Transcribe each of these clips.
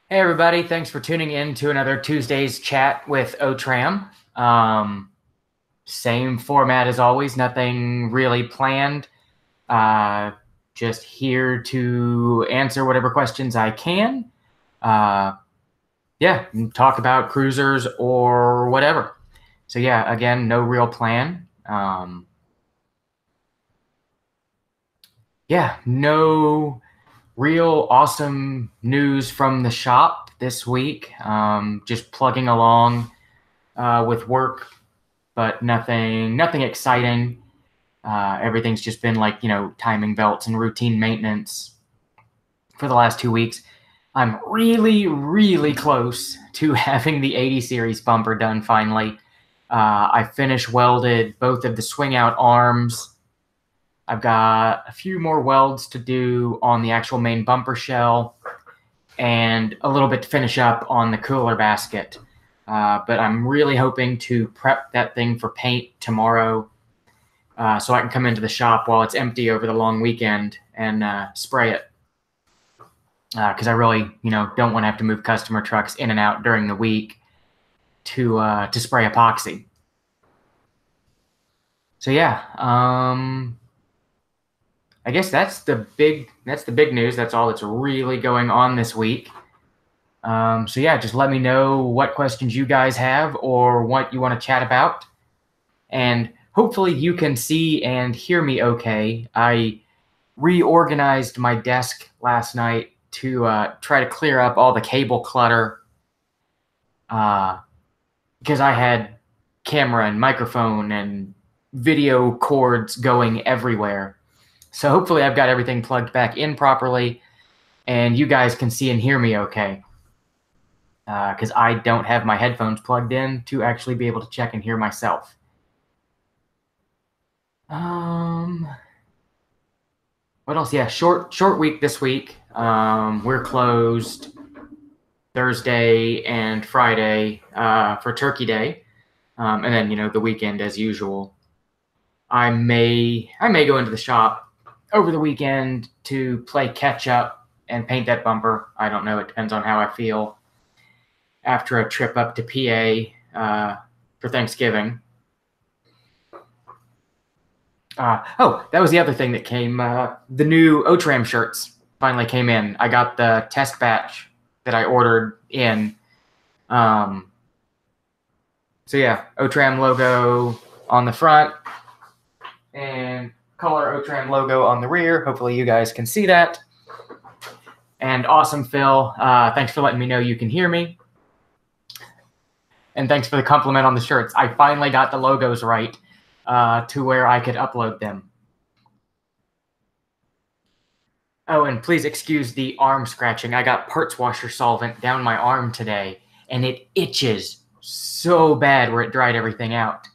Hey, everybody. Thanks for tuning in to another Tuesday's chat with Otram. Same format as always, nothing really planned. Uh, just here to answer whatever questions I can. Uh, yeah, and talk about cruisers or whatever. So, yeah, again, no real plan. Yeah, no real awesome news from the shop this week. Just plugging along with work, but nothing exciting. Everything's just been like, timing belts and routine maintenance for the last 2 weeks. I'm really, really close to having the 80 series bumper done finally. I finished welded both of the swing out arms. I've got a few more welds to do on the actual main bumper shell and a little bit to finish up on the cooler basket. But I'm really hoping to prep that thing for paint tomorrow, so I can come into the shop while it's empty over the long weekend and spray it. Because I really, don't want to have to move customer trucks in and out during the week to spray epoxy. So yeah, I guess that's the big news. That's all that's really going on this week. So yeah, just let me know what questions you guys have or what you want to chat about, and hopefully you can see and hear me okay. I reorganized my desk last night to try to clear up all the cable clutter because I had camera and microphone and video cords going everywhere. So hopefully I've got everything plugged back in properly and you guys can see and hear me okay. Because I don't have my headphones plugged in to actually be able to check and hear myself. What else? Yeah, short week this week. We're closed Thursday and Friday for Turkey Day, and then the weekend as usual. I may go into the shop over the weekend to play catch up and paint that bumper. I don't know. It depends on how I feel after a trip up to PA for Thanksgiving. That was the other thing that came. The new Otram shirts finally came in. I got the test batch that I ordered in. Um, so yeah, Otram logo on the front and color Otram logo on the rear. Hopefully you guys can see that. And awesome, Phil. Thanks for letting me know you can hear me. And thanks for the compliment on the shirts. I finally got the logos right to where I could upload them. Oh, and please excuse the arm scratching. I got parts washer solvent down my arm today, and it itches so bad where it dried everything out.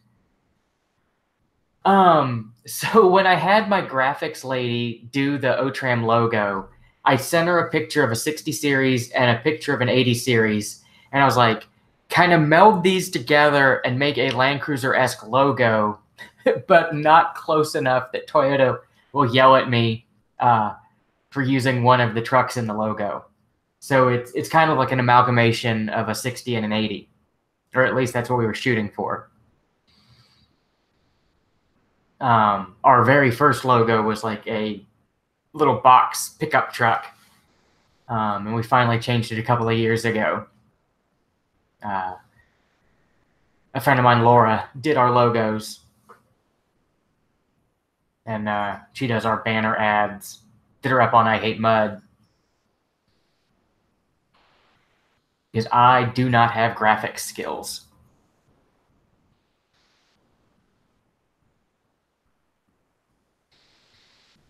So when I had my graphics lady do the Otram logo, I sent her a picture of a 60 series and a picture of an 80 series, and I was like, kind of meld these together and make a Land Cruiser-esque logo, but not close enough that Toyota will yell at me for using one of the trucks in the logo. So it's kind of like an amalgamation of a 60 and an 80, or at least that's what we were shooting for. Our very first logo was like a little box pickup truck, and we finally changed it a couple of years ago. A friend of mine, Laura, did our logos, and she does our banner ads. Did her up on I Hate Mud. Because I do not have graphic skills.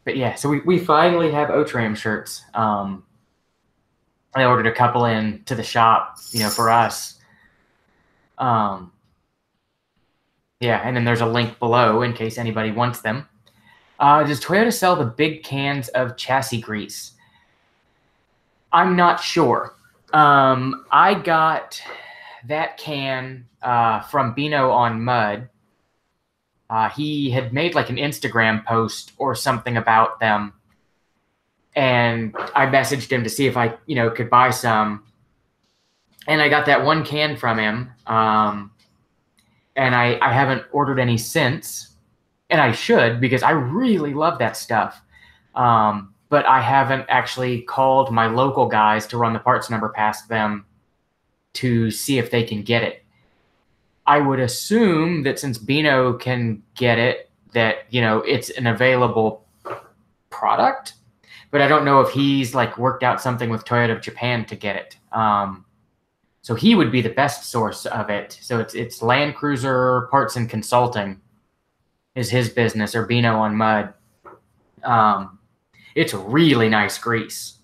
But yeah, so we finally have Otram shirts. I ordered a couple in to the shop, for us. Yeah, and then there's a link below in case anybody wants them. Does Toyota sell the big cans of chassis grease? I'm not sure. I got that can from Bino on Mud. He had made like an Instagram post or something about them, and I messaged him to see if I, could buy some. And I got that one can from him, and I haven't ordered any since, and I should because I really love that stuff. But I haven't actually called my local guys to run the parts number past them to see if they can get it. I would assume that since Beano can get it, that it's an available product, but I don't know if he's like worked out something with Toyota of Japan to get it. So he would be the best source of it. So it's Land Cruiser Parts and Consulting is his business, or Beano on Mud. It's really nice grease.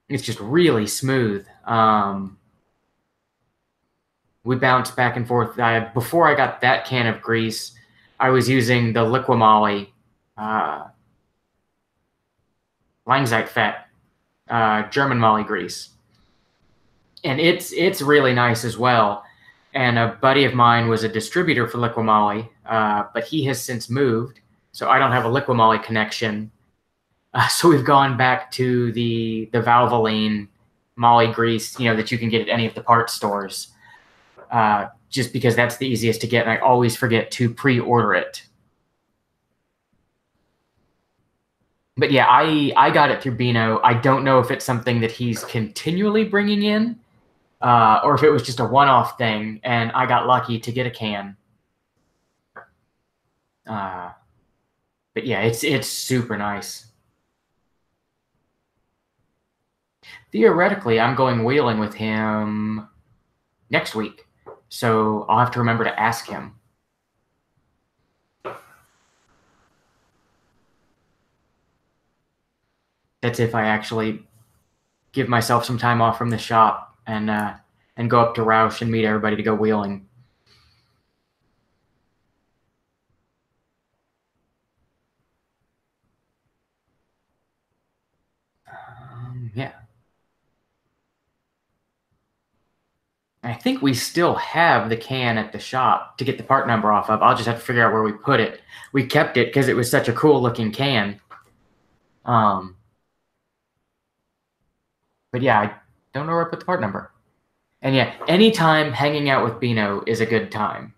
It's just really smooth. We bounce back and forth. Before I got that can of grease, I was using the Liqui-Moly Langzeitfett German Moly grease. And it's really nice as well. And a buddy of mine was a distributor for Liqui-Moly, but he has since moved, so I don't have a Liqui-Moly connection. So we've gone back to the Valvoline Moly grease, that you can get at any of the parts stores, just because that's the easiest to get, and I always forget to pre-order it. But yeah, I got it through Beano. I don't know if it's something that he's continually bringing in, or if it was just a one-off thing, and I got lucky to get a can. But yeah, it's super nice. Theoretically, I'm going wheeling with him next week, so I'll have to remember to ask him. That's if I actually give myself some time off from the shop and go up to Roush and meet everybody to go wheeling. Yeah. I think we still have the can at the shop to get the part number off of. I'll just have to figure out where we put it. We kept it because it was such a cool looking can. But yeah, I don't know where I put the part number. And yeah, anytime hanging out with Beano is a good time.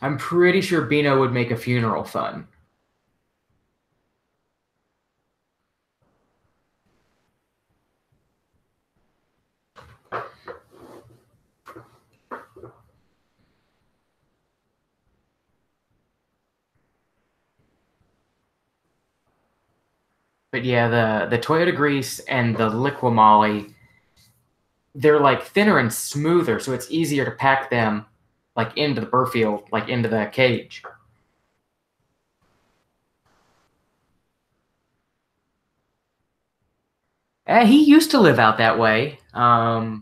I'm pretty sure Beano would make a funeral fun. But yeah, the Toyota grease and the Liqui-Moly, they're like thinner and smoother, so it's easier to pack them like into the Burfield, like into the cage. He used to live out that way. I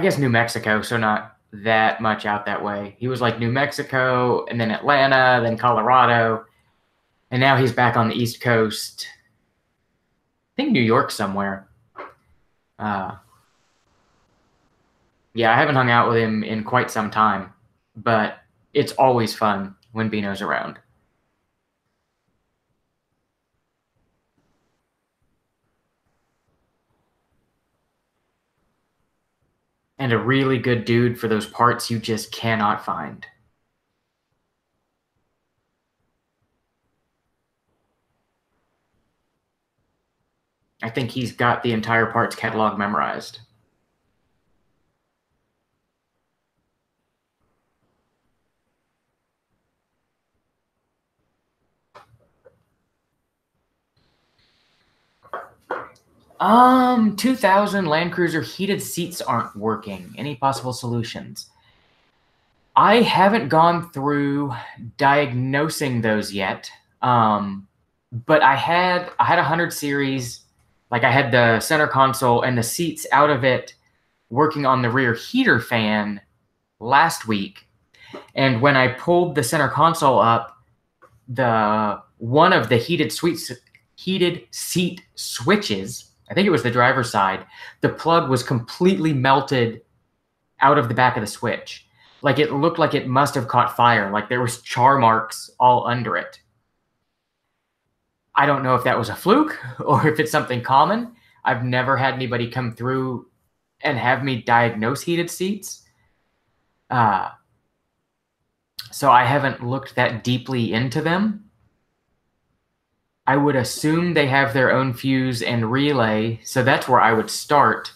guess New Mexico, so not that much out that way. He was like New Mexico, and then Atlanta, then Colorado, and now he's back on the East Coast. I think New York somewhere. Yeah, I haven't hung out with him in quite some time, but it's always fun when Beano's around. And a really good dude for those parts you just cannot find. I think he's got the entire parts catalog memorized. Um, 2000 Land Cruiser heated seats aren't working. Any possible solutions? I haven't gone through diagnosing those yet. But I had a 100 series, like I had the center console and the seats out of it working on the rear heater fan last week. And when I pulled the center console up, the one of the heated seat switches, I think it was the driver's side, the plug was completely melted out of the back of the switch. Like it looked like it must have caught fire. Like there was char marks all under it. I don't know if that was a fluke or if it's something common. I've never had anybody come through and have me diagnose heated seats. So I haven't looked that deeply into them. I would assume they have their own fuse and relay, so that's where I would start.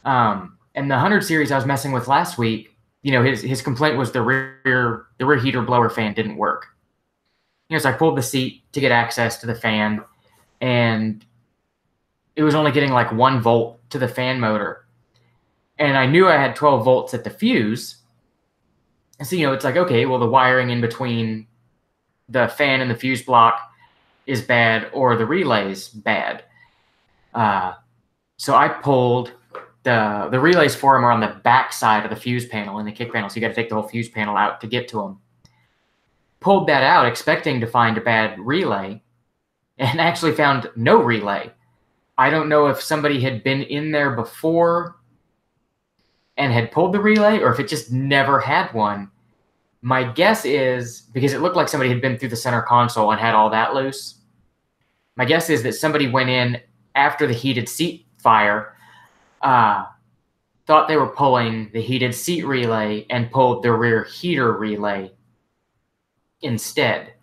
And the 100 series I was messing with last week, his complaint was the rear heater blower fan didn't work. So I pulled the seat to get access to the fan, and it was only getting like 1 volt to the fan motor. And I knew I had 12 volts at the fuse. And so, it's like, okay, well, the wiring in between the fan and the fuse block is bad, or the relay's bad. So I pulled the relays for them are on the back side of the fuse panel in the kick panel. So you got to take the whole fuse panel out to get to them. Pulled that out, expecting to find a bad relay, and actually found no relay. I don't know if somebody had been in there before and had pulled the relay, or if it just never had one. My guess is, because it looked like somebody had been through the center console and had all that loose, my guess is that somebody went in after the heated seat fire, thought they were pulling the heated seat relay and pulled the rear heater relay instead.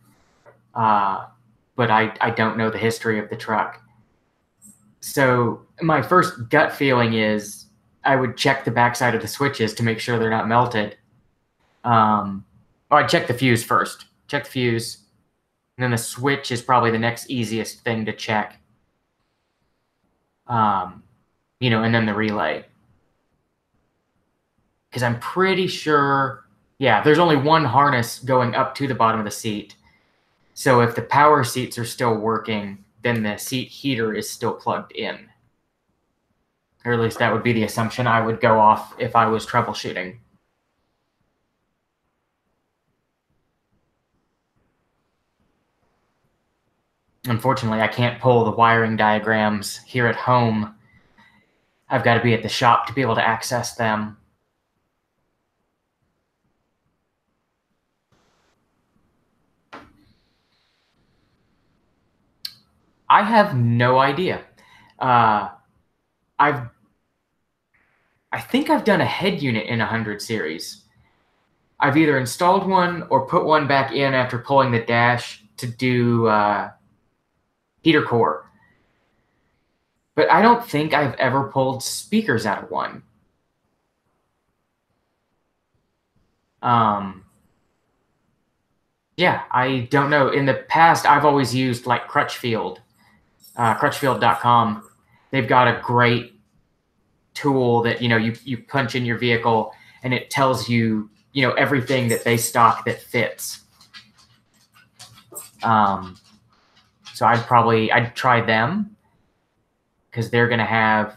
But I don't know the history of the truck. So my first gut feeling is I would check the backside of the switches to make sure they're not melted. I'd check the fuse first. Check the fuse. And then the switch is probably the next easiest thing to check. And then the relay. Because I'm pretty sure, there's only one harness going up to the bottom of the seat. So if the power seats are still working, then the seat heater is still plugged in. Or at least that would be the assumption I would go off if I was troubleshooting. Unfortunately, I can't pull the wiring diagrams here at home. I've got to be at the shop to be able to access them. I have no idea. I think I've done a head unit in 100 series. I've either installed one or put one back in after pulling the dash to do heater core. But I don't think I've ever pulled speakers out of one. I don't know. In the past, I've always used like Crutchfield, Crutchfield.com. They've got a great tool that, you punch in your vehicle and it tells you, everything that they stock that fits. So I'd try them, because they're going to have,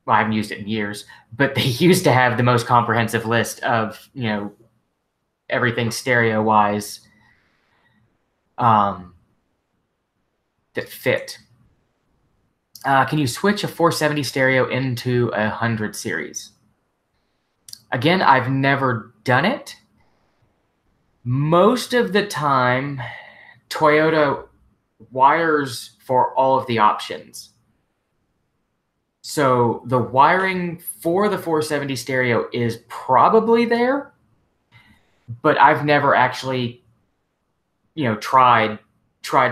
well, I haven't used it in years, but they used to have the most comprehensive list of, everything stereo-wise that fit. Can you switch a 470 stereo into a 100 series? Again, I've never done it. Most of the time, Toyota wires for all of the options. So the wiring for the 470 stereo is probably there, but I've never actually, tried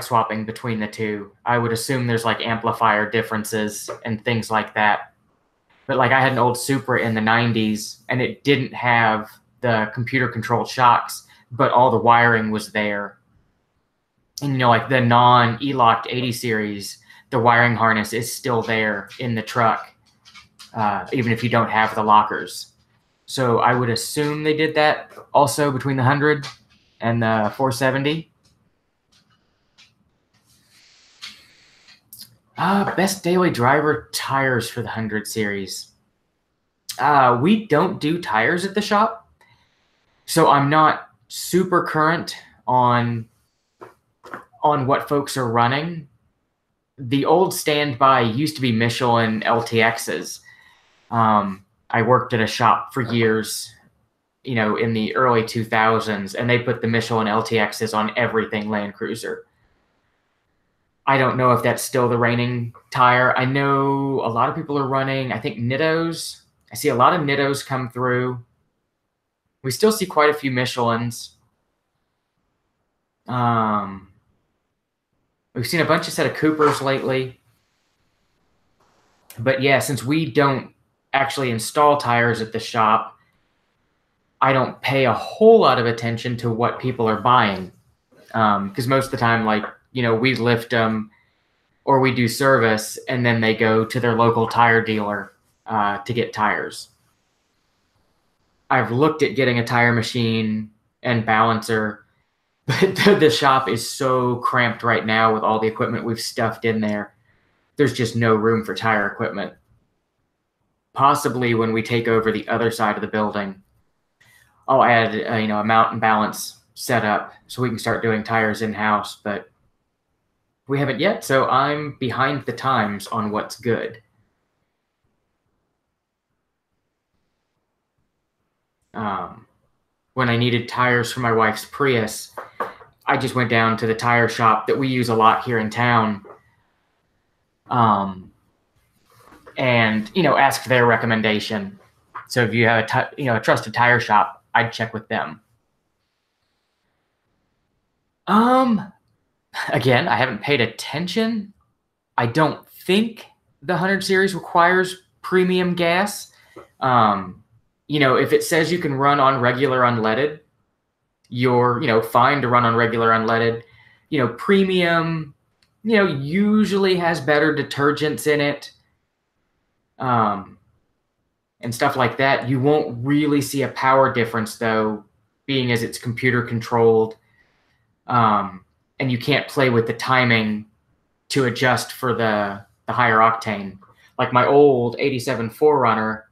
swapping between the two. I would assume there's like amplifier differences and things like that. But like I had an old Supra in the 90s and it didn't have the computer controlled shocks, but all the wiring was there. And like the non-E-locked 80 series, the wiring harness is still there in the truck, even if you don't have the lockers. So I would assume they did that also between the 100 and the 470. Best daily driver tires for the 100 series. We don't do tires at the shop, so I'm not super current on what folks are running. The old standby used to be Michelin LTXs. I worked at a shop for years in the early 2000s, and they put the Michelin LTXs on everything Land Cruiser. I don't know if that's still the reigning tire. I know a lot of people are running, I think, Nittos. I see a lot of Nittos come through. We still see quite a few Michelins. We've seen a bunch of set of Coopers lately. But yeah, since we don't actually install tires at the shop, I don't pay a whole lot of attention to what people are buying. Because most of the time, we lift them or we do service, and then they go to their local tire dealer to get tires. I've looked at getting a tire machine and balancer, but the shop is so cramped right now with all the equipment we've stuffed in there. There's just no room for tire equipment. Possibly when we take over the other side of the building, I'll add a mount and balance setup so we can start doing tires in-house, but we haven't yet, so I'm behind the times on what's good. When I needed tires for my wife's Prius, I just went down to the tire shop that we use a lot here in town, and asked their recommendation. So if you have a trusted tire shop, I'd check with them. Again, I haven't paid attention. I don't think the 100 series requires premium gas. If it says you can run on regular unleaded, you're fine to run on regular unleaded. Premium usually has better detergents in it, and stuff like that. You won't really see a power difference, though, being as it's computer controlled, and you can't play with the timing to adjust for the higher octane. Like my old 87 4Runner,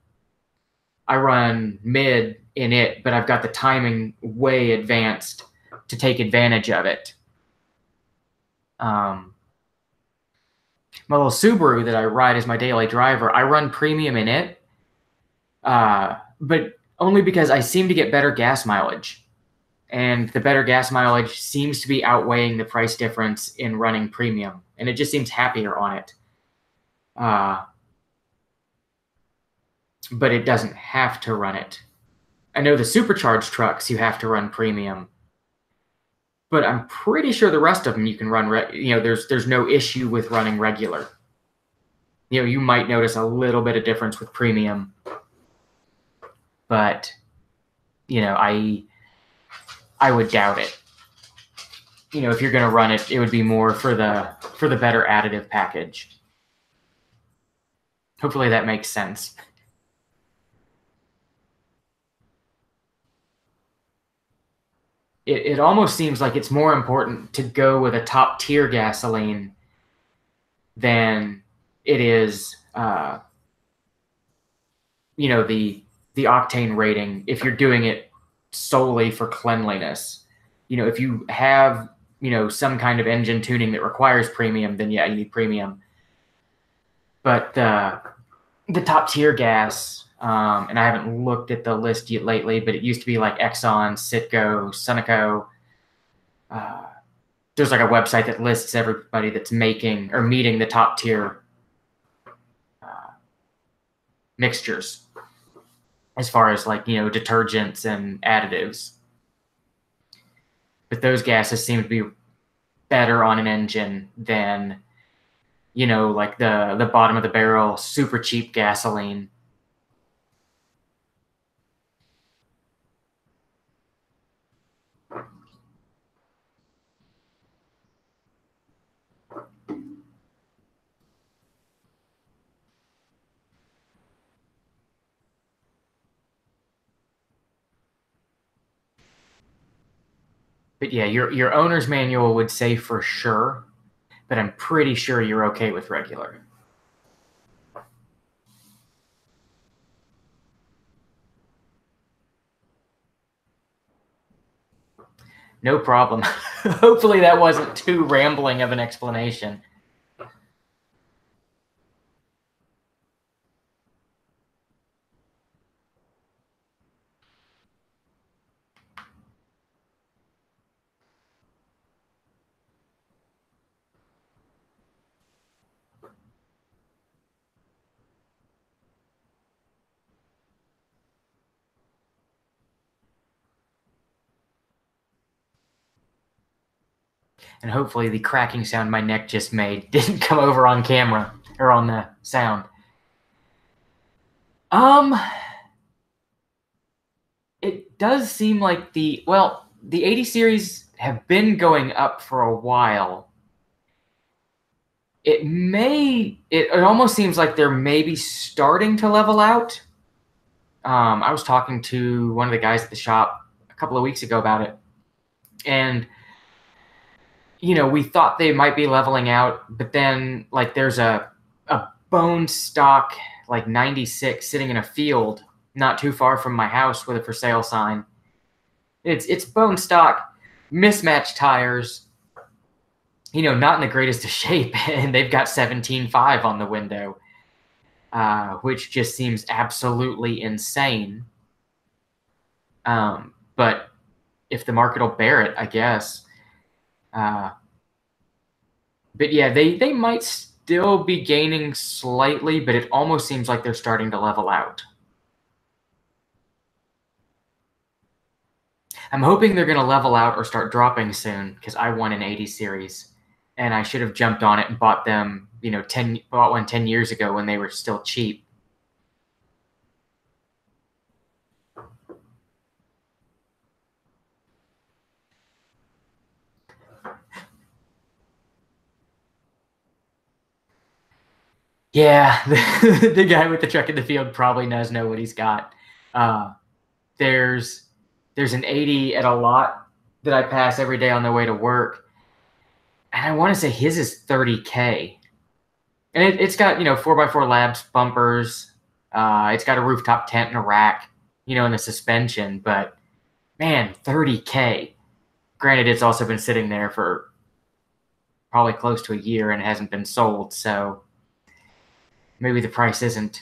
I run mid in it, but I've got the timing way advanced to take advantage of it. My little Subaru that I ride as my daily driver, I run premium in it, but only because I seem to get better gas mileage. And the better gas mileage seems to be outweighing the price difference in running premium. And it just seems happier on it. But it doesn't have to run it. I know the supercharged trucks, you have to run premium. But I'm pretty sure the rest of them you can run, there's no issue with running regular. You might notice a little bit of difference with premium. But, I would doubt it. If you're going to run it, it would be more for the better additive package. Hopefully that makes sense. It almost seems like it's more important to go with a top tier gasoline than it is, the octane rating if you're doing it solely for cleanliness. If you have, some kind of engine tuning that requires premium, then yeah, you need premium. But the top tier gas, and I haven't looked at the list yet lately, but it used to be like Exxon, Citgo, Sunoco. There's like a website that lists everybody that's making or meeting the top tier mixtures as far as detergents and additives. But those gases seem to be better on an engine than, the bottom of the barrel, super cheap gasoline. But yeah, your owner's manual would say for sure, but I'm pretty sure you're okay with regular. No problem. Hopefully that wasn't too rambling of an explanation. And hopefully the cracking sound my neck just made didn't come over on camera or on the sound. It does seem like the 80 series have been going up for a while. It almost seems like they're maybe starting to level out. I was talking to one of the guys at the shop a couple of weeks ago about it, and we thought they might be leveling out, but then like there's a bone stock like 96 sitting in a field not too far from my house with a for sale sign. It's bone stock, mismatched tires, not in the greatest of shape, and they've got 17.5 on the window, which just seems absolutely insane. But if the market will bear it, I guess. But yeah, they might still be gaining slightly, but it almost seems like they're starting to level out. I'm hoping they're going to level out or start dropping soon, because I won an 80 series, and I should have jumped on it and bought them, bought one 10 years ago when they were still cheap. Yeah, the guy with the truck in the field probably does know what he's got. There's an 80 at a lot that I pass every day on the way to work, and I want to say his is 30K, and it's got 4x4 labs, bumpers. It's got a rooftop tent and a rack, and the suspension. But man, 30K. Granted, it's also been sitting there for probably close to a year and hasn't been sold, so maybe the price isn't,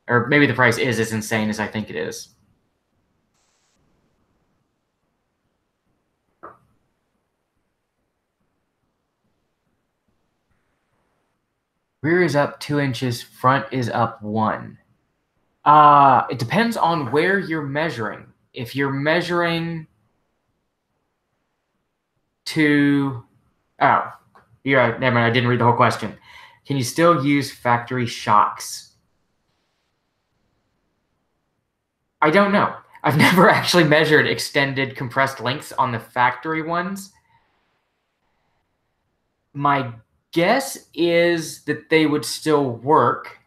or maybe the price is as insane as I think it is. Rear is up 2 inches, front is up 1. It depends on where you're measuring. If you're measuring to, never mind, I didn't read the whole question. Can you still use factory shocks? I don't know. I've never actually measured extended compressed lengths on the factory ones. My guess is that they would still work,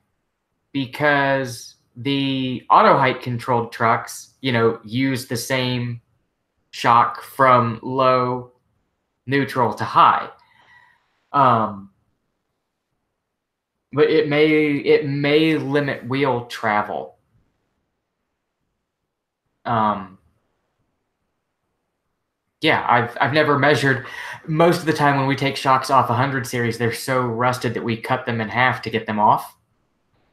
because the auto height controlled trucks, use the same shock from low, neutral to high. But it may limit wheel travel. Yeah, I've never measured. Most of the time when we take shocks off 100 series, they're so rusted that we cut them in half to get them off.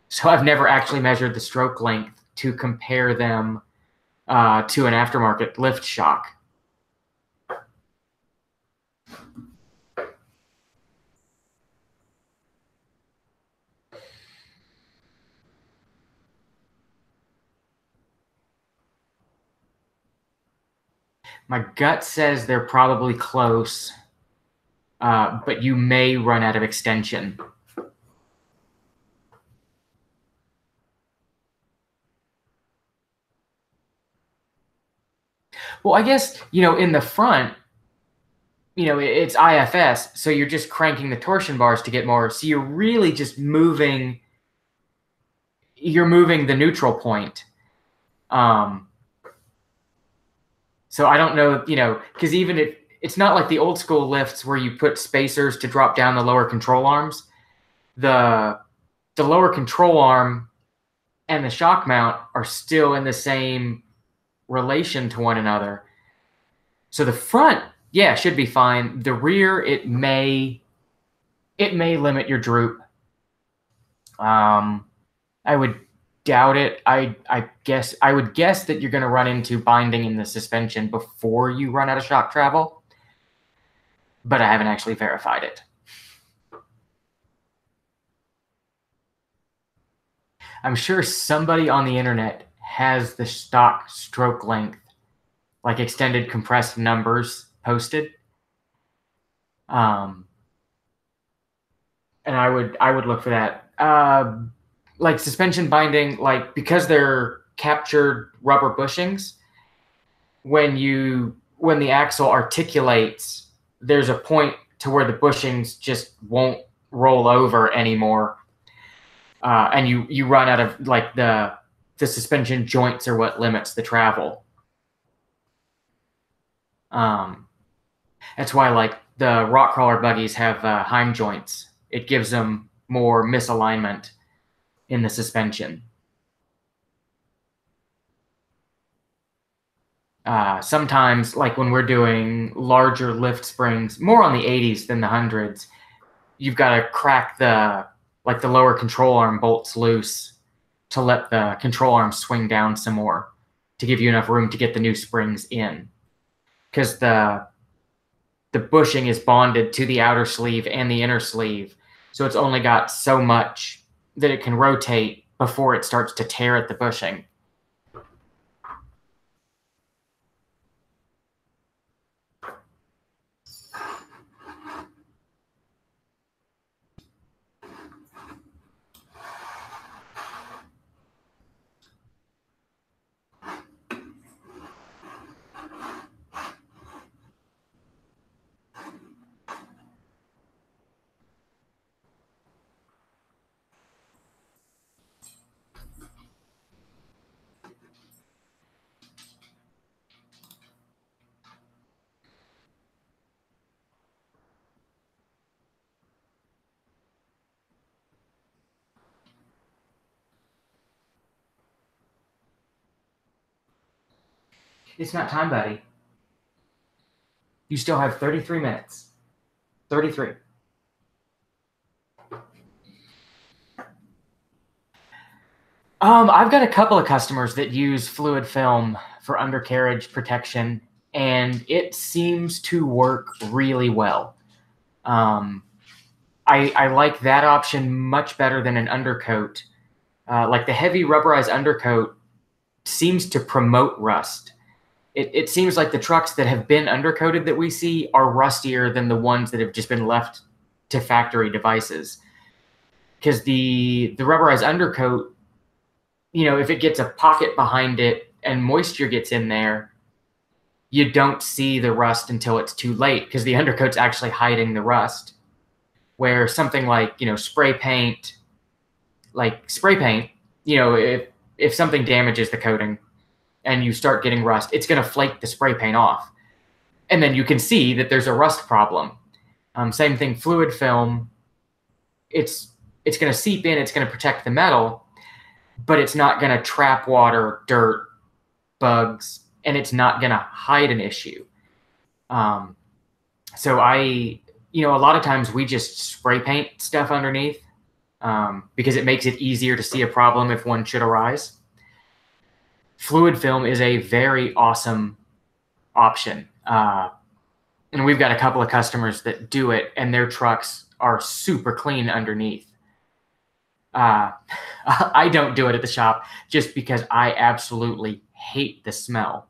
So I've never actually measured the stroke length to compare them to an aftermarket lift shock. My gut says they're probably close, but you may run out of extension. Well, I guess, in the front, it's IFS, so you're just cranking the torsion bars to get more. So you're really just moving the neutral point. So I don't know, because even if it's not like the old school lifts where you put spacers to drop down the lower control arms, the lower control arm and the shock mount are still in the same relation to one another. So the front, should be fine. The rear, it may limit your droop. I would doubt it. I would guess that you're going to run into binding in the suspension before you run out of shock travel, but I haven't actually verified it. I'm sure somebody on the internet has the stock stroke length, like extended compressed numbers, posted. Um, and I would look for that. Like suspension binding, like because they're captured rubber bushings, when the axle articulates, there's a point to where the bushings just won't roll over anymore, and you run out of like the suspension joints are what limits the travel. Um, that's why like the rock crawler buggies have Heim joints. It gives them more misalignment in the suspension. Sometimes, like when we're doing larger lift springs, more on the 80s than the hundreds, you've got to crack the lower control arm bolts loose to let the control arm swing down some more to give you enough room to get the new springs in, because the bushing is bonded to the outer sleeve and the inner sleeve, so it's only got so much that it can rotate before it starts to tear at the bushing. It's not time, buddy. You still have 33 minutes. 33. I've got a couple of customers that use fluid film for undercarriage protection, and it seems to work really well. Um, I like that option much better than an undercoat. Like the heavy rubberized undercoat seems to promote rust. It seems like the trucks that have been undercoated that we see are rustier than the ones that have just been left to factory devices. Because the rubberized undercoat, if it gets a pocket behind it and moisture gets in there, you don't see the rust until it's too late because the undercoat's actually hiding the rust. Where something like, spray paint, if something damages the coating and you start getting rust, it's going to flake the spray paint off. And then you can see that there's a rust problem. Same thing, fluid film, it's going to seep in, it's going to protect the metal, but it's not going to trap water, dirt, bugs, and it's not going to hide an issue. So a lot of times we just spray paint stuff underneath because it makes it easier to see a problem if one should arise. Fluid film is a very awesome option. And we've got a couple of customers that do it, and their trucks are super clean underneath. I don't do it at the shop just because I absolutely hate the smell.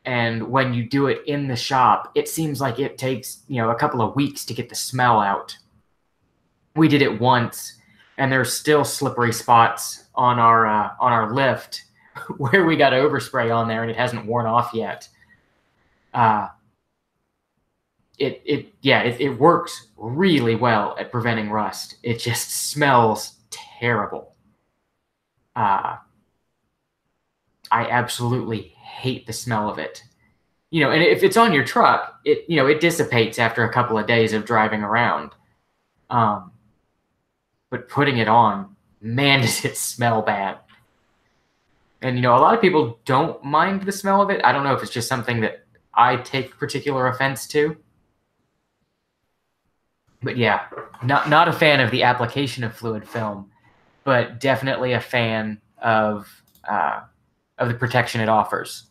And when you do it in the shop, it seems like it takes, a couple of weeks to get the smell out. We did it once, and there's still slippery spots on our lift where we got overspray on there, and it hasn't worn off yet. It works really well at preventing rust. It just smells terrible. I absolutely hate the smell of it. And if it's on your truck, it dissipates after a couple of days of driving around. But putting it on, man, does it smell bad. And, a lot of people don't mind the smell of it. I don't know if it's just something that I take particular offense to. But yeah, not a fan of the application of fluid film, but definitely a fan of the protection it offers.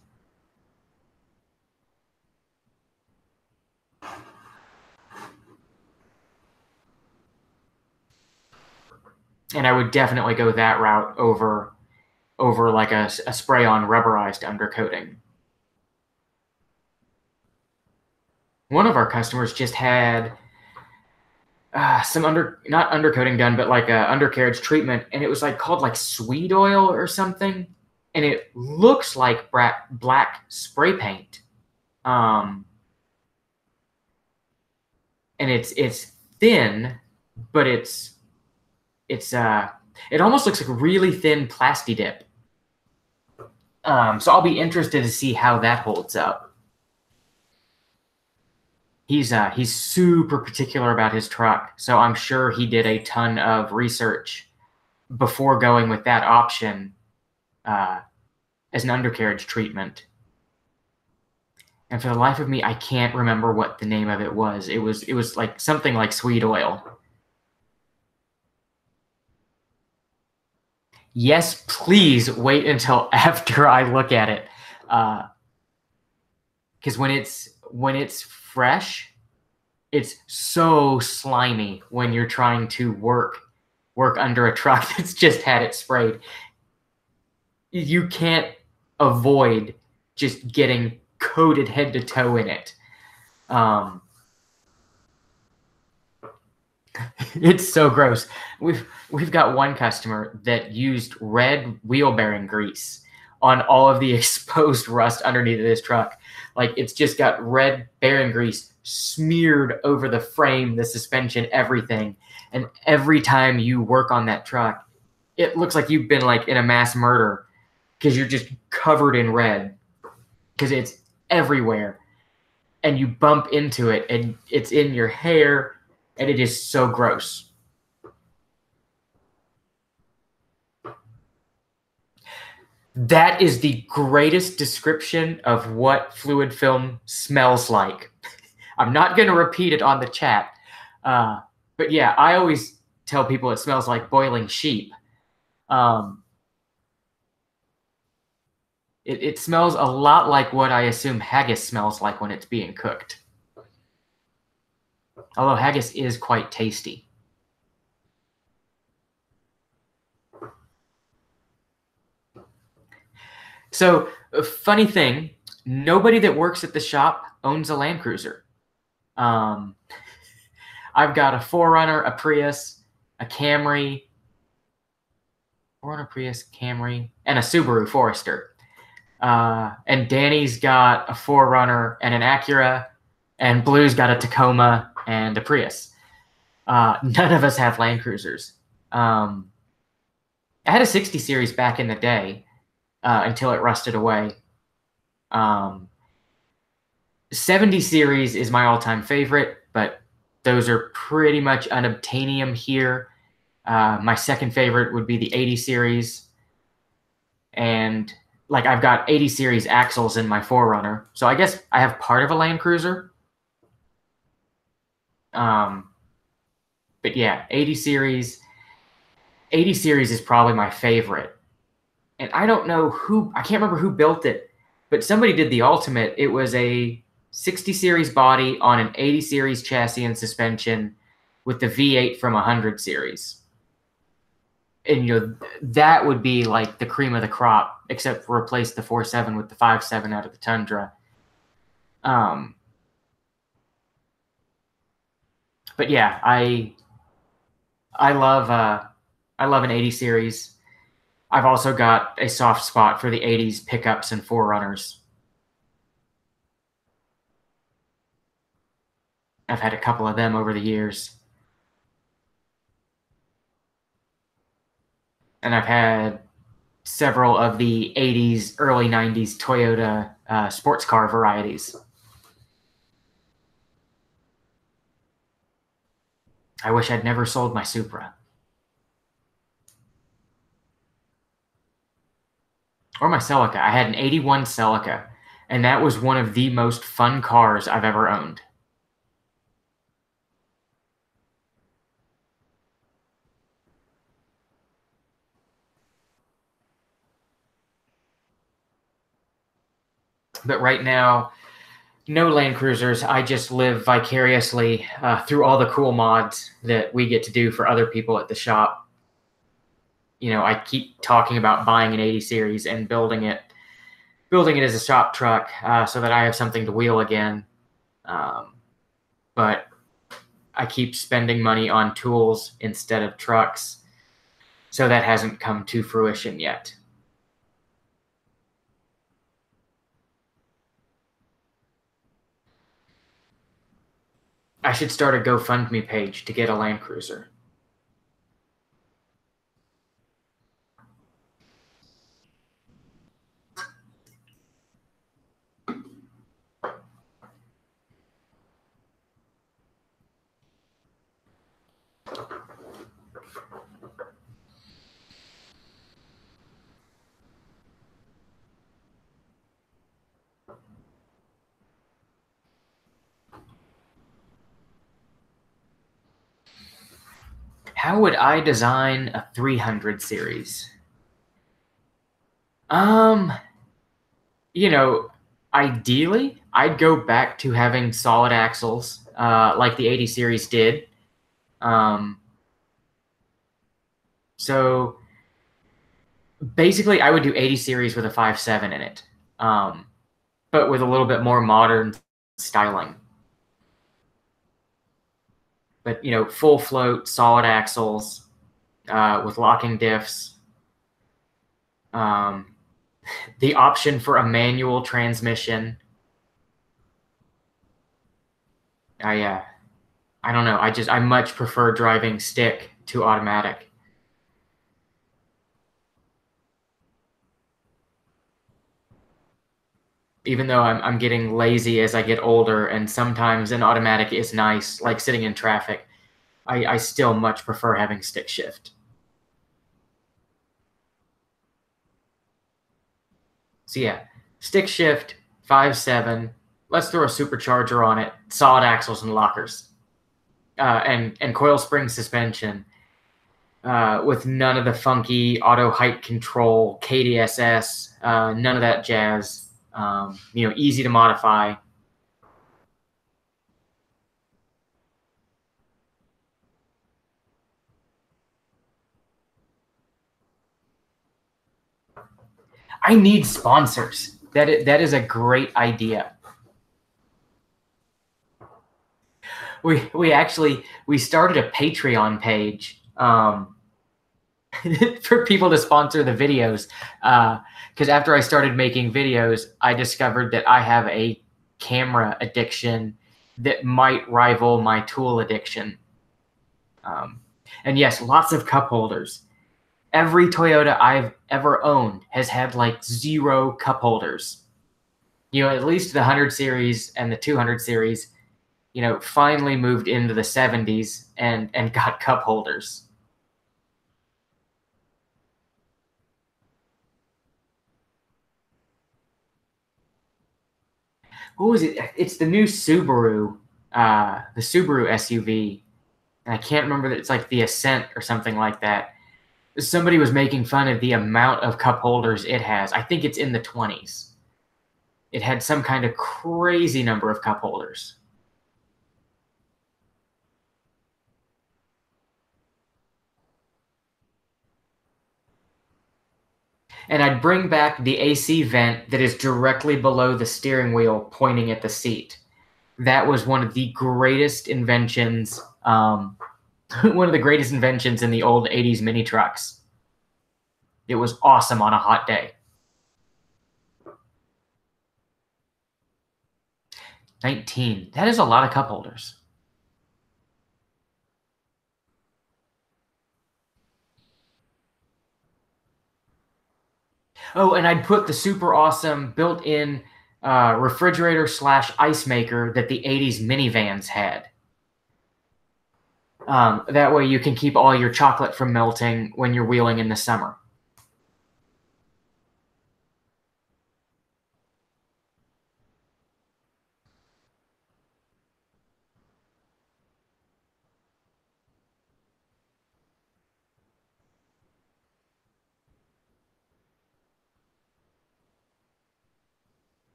And I would definitely go that route over like a spray-on rubberized undercoating. one of our customers just had some not undercoating done, but like a undercarriage treatment, and it was like called like sweet oil or something, and it looks like black spray paint, and it's thin, but it's it almost looks like a really thin plasti dip. So I'll be interested to see how that holds up. He's super particular about his truck, so I'm sure he did a ton of research before going with that option as an undercarriage treatment. And for the life of me, I can't remember what the name of it was. It was like something like sweet oil. Yes, please wait until after I look at it, because when it's fresh, it's so slimy when you're trying to work under a truck that's just had it sprayed. You can't avoid just getting coated head to toe in it. It's so gross. We've got one customer that used red wheel bearing grease on all of the exposed rust underneath of this truck. Like, it's just got red bearing grease smeared over the frame, the suspension, everything. And every time you work on that truck, it looks like you've been like in a mass murder because you're just covered in red because it's everywhere. And you bump into it and it's in your hair, and it is so gross. That is the greatest description of what fluid film smells like. I'm not going to repeat it on the chat. But yeah, I always tell people it smells like boiling sheep. It smells a lot like what I assume haggis smells like when it's being cooked. Although haggis is quite tasty. So, a funny thing, nobody that works at the shop owns a Land Cruiser. I've got a 4Runner, a Prius, a Camry, 4Runner, Prius, Camry, and a Subaru Forester. And Danny's got a 4Runner and an Acura, and Blue's got a Tacoma and a Prius. None of us have Land Cruisers. I had a 60 series back in the day until it rusted away. 70 series is my all-time favorite, but those are pretty much unobtainium here. My second favorite would be the 80 series. And like, I've got 80 series axles in my 4Runner, so I guess I have part of a Land Cruiser. But yeah, 80 series is probably my favorite. And I don't know I can't remember who built it, but somebody did the ultimate. It was a 60 series body on an 80 series chassis and suspension with the V8 from 100 series. And that would be like the cream of the crop, except for replace the 4.7 with the 5.7 out of the Tundra. But yeah, I love an 80 series. I've also got a soft spot for the 80s pickups and 4Runners. I've had a couple of them over the years. And I've had several of the 80s, early 90s Toyota sports car varieties. I wish I'd never sold my Supra. Or my Celica. I had an 81 Celica, and that was one of the most fun cars I've ever owned. But right now, no Land Cruisers. I just live vicariously through all the cool mods that we get to do for other people at the shop. I keep talking about buying an 80 series and building it as a shop truck so that I have something to wheel again. but I keep spending money on tools instead of trucks. So that hasn't come to fruition yet. I should start a GoFundMe page to get a Land Cruiser. How would I design a 300 series? You know, ideally, I'd go back to having solid axles, like the 80 series did. So basically, I would do 80 series with a 5.7 in it, but with a little bit more modern styling. But full float, solid axles, with locking diffs. The option for a manual transmission. I don't know. I much prefer driving stick to automatic. Even though I'm getting lazy as I get older, and sometimes an automatic is nice, like sitting in traffic, I still much prefer having stick shift. So yeah, stick shift, 5.7. Let's throw a supercharger on it, solid axles and lockers, and coil spring suspension, with none of the funky auto height control, KDSS, none of that jazz. Easy to modify. I need sponsors. That is a great idea. We started a Patreon page for people to sponsor the videos, because after I started making videos, I discovered that I have a camera addiction that might rival my tool addiction. And yes, lots of cup holders. Every Toyota I've ever owned has had like 0 cup holders. At least the 100 series and the 200 series, finally moved into the 70s and got cup holders. What was it? It's the new Subaru, the Subaru SUV. And I can't remember that it's like the Ascent or something like that. Somebody was making fun of the amount of cup holders it has. I think it's in the 20s. It had some kind of crazy number of cup holders. And I'd bring back the AC vent that is directly below the steering wheel pointing at the seat. That was one of the greatest inventions, one of the greatest inventions in the old 80s mini trucks. It was awesome on a hot day. 19. That is a lot of cup holders. Oh, and I'd put the super awesome built-in refrigerator / ice maker that the 80s minivans had. That way you can keep all your chocolate from melting when you're wheeling in the summer.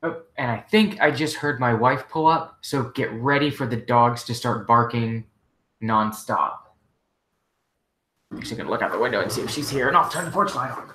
Oh, and I think I just heard my wife pull up, so get ready for the dogs to start barking nonstop. I'm actually going to look out the window and see if she's here, and I'll turn the porch light on.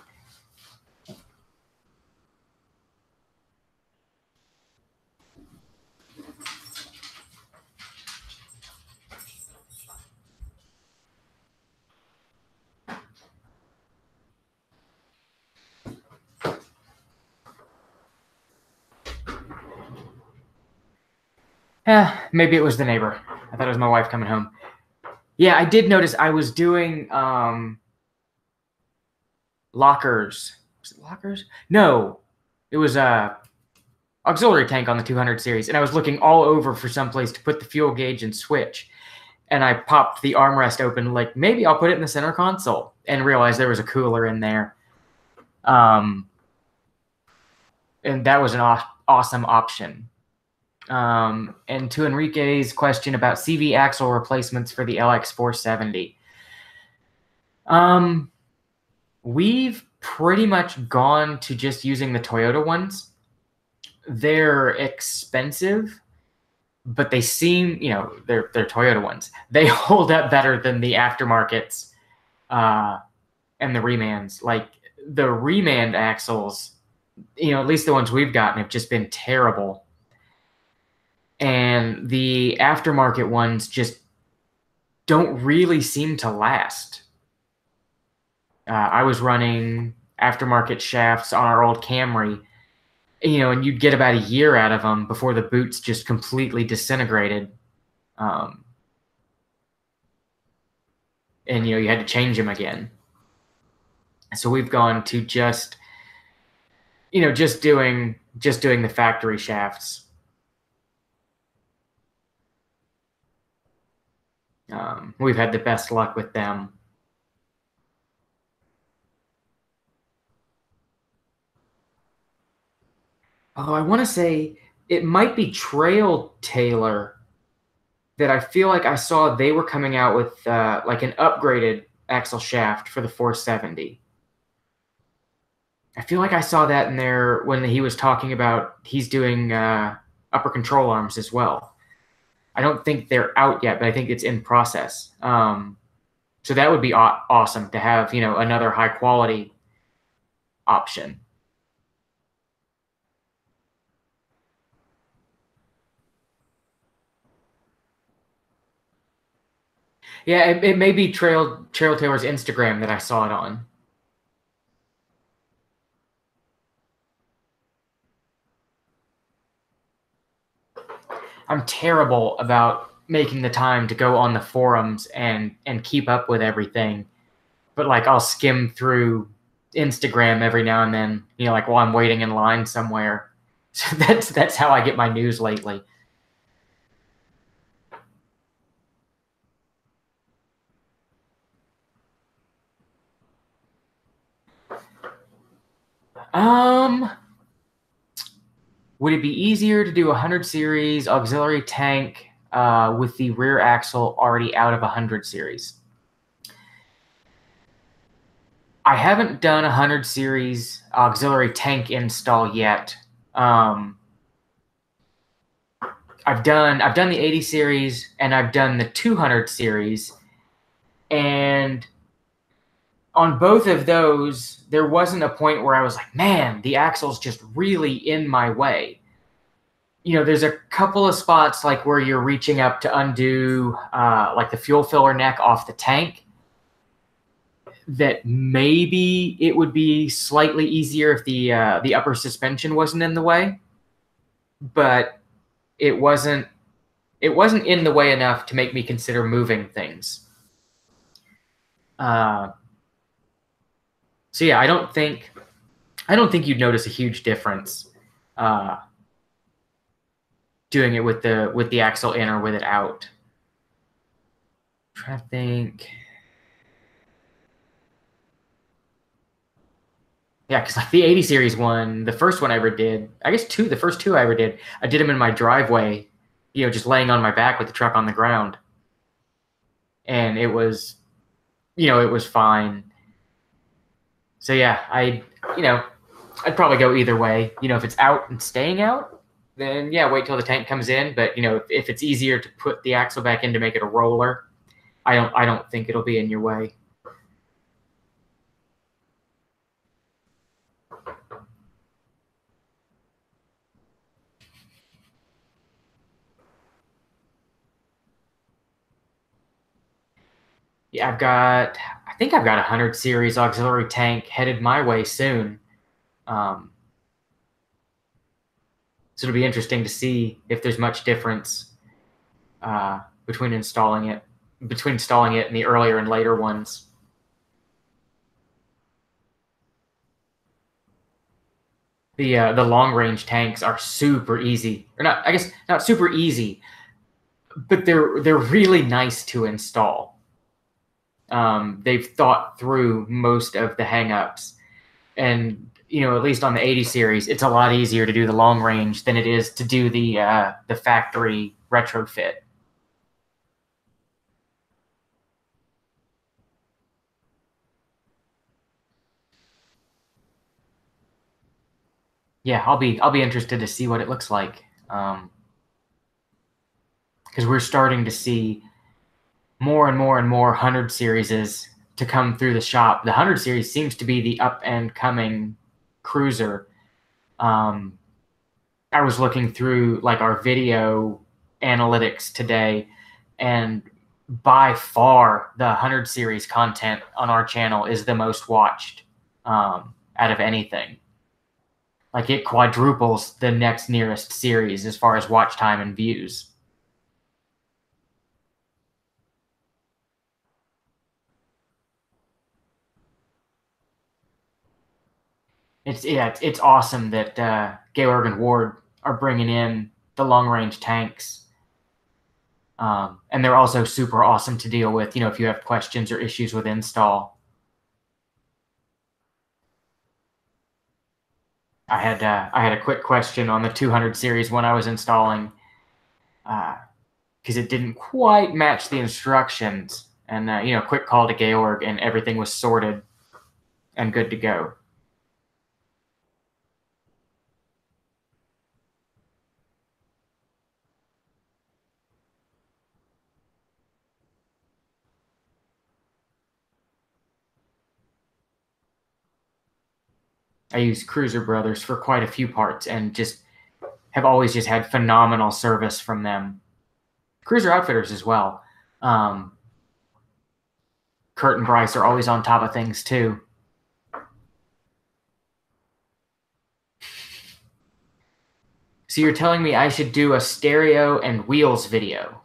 Yeah, maybe it was the neighbor. I thought it was my wife coming home. Yeah, I did notice I was doing lockers. Was it lockers? No, it was a auxiliary tank on the 200 series, and I was looking all over for some place to put the fuel gauge and switch. And I popped the armrest open, like maybe I'll put it in the center console, and realized there was a cooler in there. And that was an awesome option. And to Enrique's question about CV axle replacements for the LX470, we've pretty much gone to just using the Toyota ones. They're expensive, but they seem, they're Toyota ones. They hold up better than the aftermarkets and the remans. Like the remand axles, at least the ones we've gotten have just been terrible. And the aftermarket ones just don't really seem to last. I was running aftermarket shafts on our old Camry, and you'd get about a year out of them before the boots just completely disintegrated. And, you had to change them again. So we've gone to just doing the factory shafts. We've had the best luck with them. Although I want to say it might be Trail Tailor that I feel like I saw they were coming out with like an upgraded axle shaft for the 470. I feel like I saw that in there when he was talking about he's doing upper control arms as well. I don't think they're out yet, but I think it's in process. So that would be awesome to have, another high quality option. Yeah, it may be Trail Tailor's Instagram that I saw it on. I'm terrible about making the time to go on the forums and keep up with everything. But like I'll skim through Instagram every now and then, like while I'm waiting in line somewhere. So that's how I get my news lately. Would it be easier to do a 100 series auxiliary tank with the rear axle already out of a 100 series? I haven't done a 100 series auxiliary tank install yet. I've done the 80 series and I've done the 200 series, and on both of those, there wasn't a point where I was like, man, the axle's just really in my way. There's a couple of spots like where you're reaching up to undo like the fuel filler neck off the tank that maybe it would be slightly easier if the upper suspension wasn't in the way, but it wasn't in the way enough to make me consider moving things. So yeah, I don't think you'd notice a huge difference doing it with the axle in or with it out. I'm trying to think. Yeah, because like the 80 series one, the first one I ever did, I guess the first two I ever did, I did them in my driveway, just laying on my back with the truck on the ground. And it was, it was fine. So yeah, I'd probably go either way. If it's out and staying out, then yeah, wait till the tank comes in. But if it's easier to put the axle back in to make it a roller, I don't think it'll be in your way. Yeah, I think I've got a 100 series auxiliary tank headed my way soon. So it'll be interesting to see if there's much difference between installing it and the earlier and later ones. The long range tanks are super easy, or not? I guess not super easy, but they're really nice to install. They've thought through most of the hangups, and at least on the 80 series, it's a lot easier to do the long range than it is to do the factory retrofit. Yeah, I'll be interested to see what it looks like, because we're starting to see more and more and more 100 series to come through the shop. The 100 series seems to be the up and coming cruiser. I was looking through like our video analytics today, and by far the 100 series content on our channel is the most watched out of anything. Like it quadruples the next nearest series as far as watch time and views. It's awesome that Georg and Ward are bringing in the long range tanks, and they're also super awesome to deal with. If you have questions or issues with install. I had a quick question on the 200 series when I was installing, because it didn't quite match the instructions, and quick call to Georg, and everything was sorted and good to go. I use Cruiser Brothers for quite a few parts, and just have always just had phenomenal service from them. Cruiser Outfitters as well. Kurt and Bryce are always on top of things too. So you're telling me I should do a stereo and wheels video?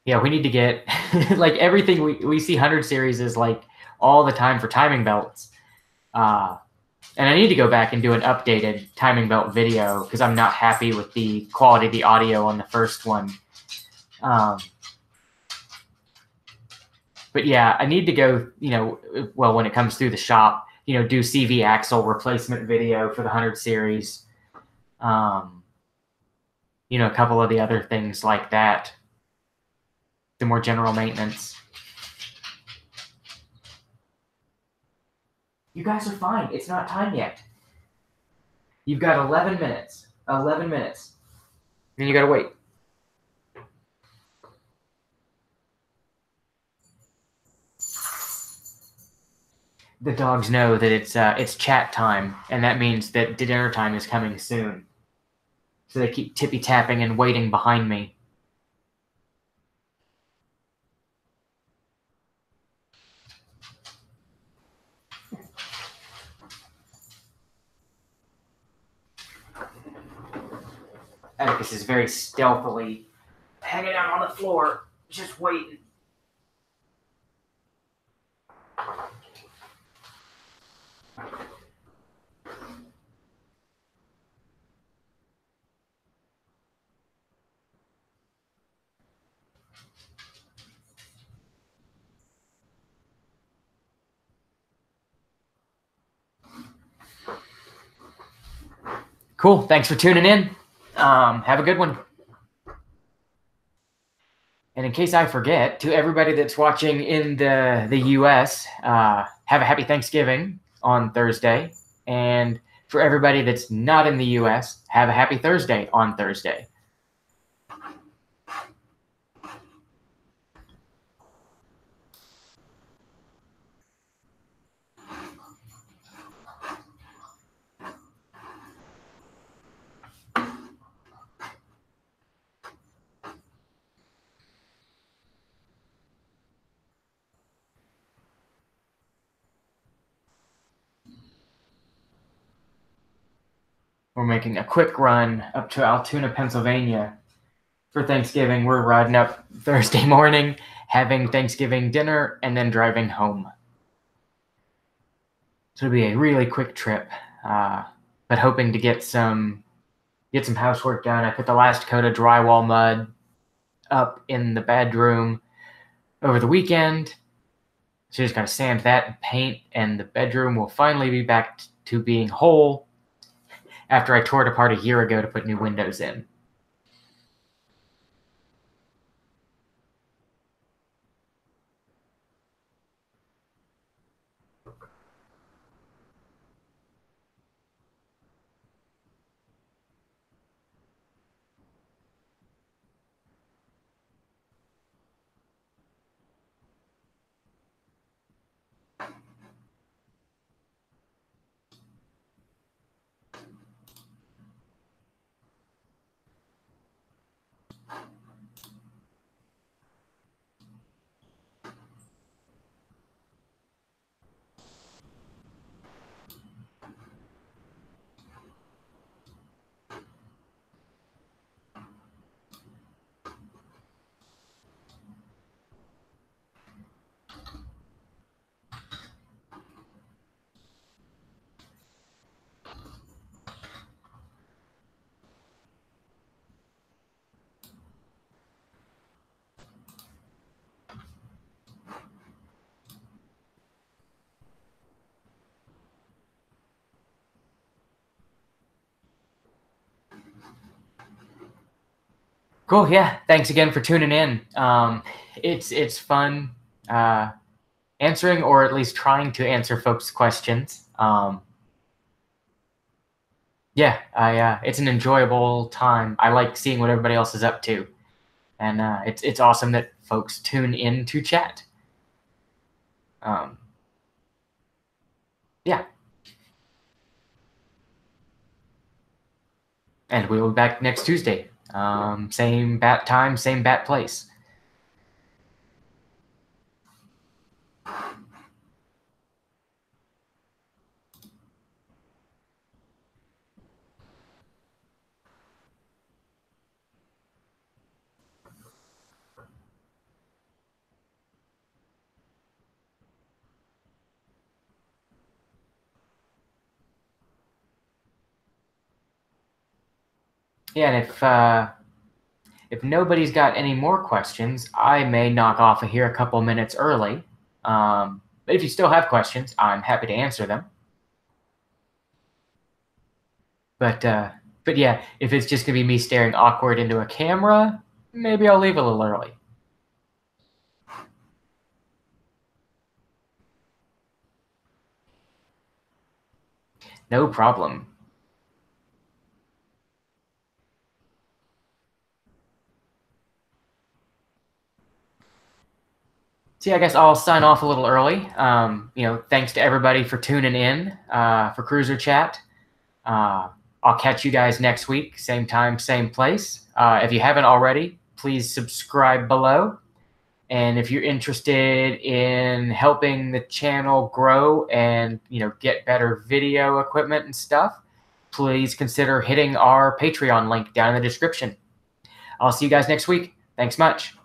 Yeah, we need to get like everything we see 100 series is like all the time for timing belts. And I need to go back and do an updated timing belt video because I'm not happy with the quality of the audio on the first one. But yeah, I need to go, well, when it comes through the shop, do CV axle replacement video for the 100 series. A couple of the other things like that. The more general maintenance. You guys are fine. It's not time yet. You've got 11 minutes. 11 minutes. And you got to wait. The dogs know that it's chat time, and that means that dinner time is coming soon. So they keep tippy-tapping and waiting behind me. Atticus is very stealthily hanging out on the floor, just waiting. Cool. Thanks for tuning in. Have a good one. And in case I forget, to everybody that's watching in the US, have a happy Thanksgiving on Thursday. And for everybody that's not in the US, have a happy Thursday on Thursday. we're making a quick run up to Altoona, Pennsylvania for Thanksgiving. We're riding up Thursday morning, having Thanksgiving dinner, and then driving home. So it'll be a really quick trip, but hoping to get some housework done. I put the last coat of drywall mud up in the bedroom over the weekend. So just got to sand that and paint, and the bedroom will finally be back to being whole after I tore it apart a year ago to put new windows in. Cool. Yeah. Thanks again for tuning in. It's fun answering, or at least trying to answer folks' questions. Yeah, it's an enjoyable time. I like seeing what everybody else is up to, and it's awesome that folks tune in to chat. Yeah, and we'll be back next Tuesday. Same bat time, same bat place. Yeah, and if nobody's got any more questions, I may knock off of here a couple minutes early. But if you still have questions, I'm happy to answer them. But yeah, if it's just gonna be me staring awkward into a camera, maybe I'll leave a little early. No problem. So yeah, I guess I'll sign off a little early. Thanks to everybody for tuning in for Cruiser Chat. I'll catch you guys next week, same time, same place. If you haven't already, please subscribe below. And if you're interested in helping the channel grow and get better video equipment and stuff, please consider hitting our Patreon link down in the description. I'll see you guys next week. Thanks much.